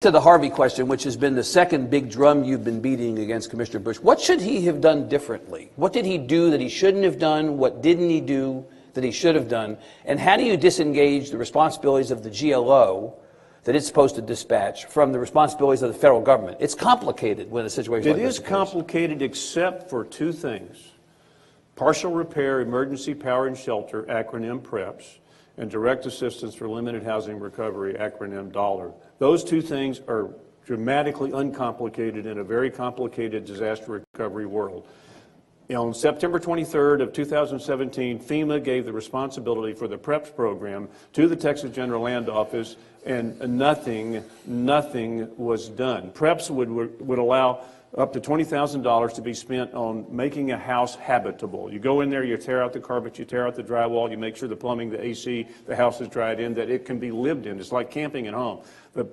To the Harvey question, which has been the second big drum you've been beating against Commissioner Bush, what should he have done differently? What did he do that he shouldn't have done? What didn't he do that he should have done? And how do you disengage the responsibilities of the GLO that it's supposed to dispatch from the responsibilities of the federal government? It's complicated when a situation like this occurs. It is complicated except for two things: partial repair, emergency power and shelter, acronym PREPS, and direct assistance for limited housing recovery, acronym DOLLAR. Those two things are dramatically uncomplicated in a very complicated disaster recovery world. On September 23rd of 2017, FEMA gave the responsibility for the PREPS program to the Texas General Land Office, and nothing was done. PREPS would allow up to $20,000 to be spent on making a house habitable. You go in there, you tear out the carpet, you tear out the drywall, you make sure the plumbing, the AC, the house is dried in, that it can be lived in. It's like camping at home. The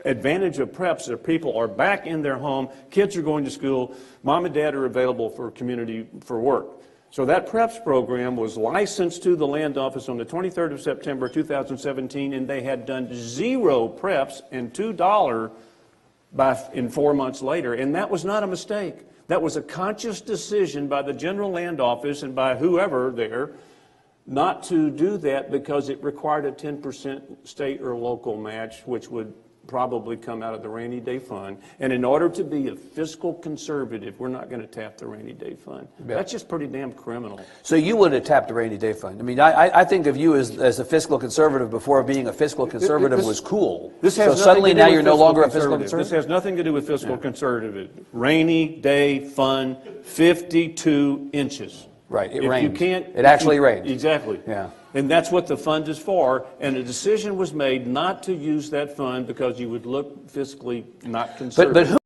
advantage of PREPS is that people are back in their home, kids are going to school, mom and dad are available for community, for work. So that PREPS program was licensed to the Land Office on the 23rd of September 2017, and they had done 0 PREPS and $2 in 4 months later, and that was not a mistake. That was a conscious decision by the General Land Office and by whoever there not to do that, because it required a 10% state or local match, which would probably come out of the rainy day fund. And in order to be a fiscal conservative, we're not going to tap the rainy day fund. Yeah. That's just pretty damn criminal. So you would have tapped the rainy day fund. I mean, I think of you as a fiscal conservative before being a fiscal conservative was cool. So suddenly now you're no longer a fiscal conservative? This has nothing to do with fiscal conservative. Rainy day fund, 52 inches. Right, it rains. You can't, it actually rains. Exactly. Yeah. And that's what the fund is for, and a decision was made not to use that fund because you would look fiscally not conservative. But who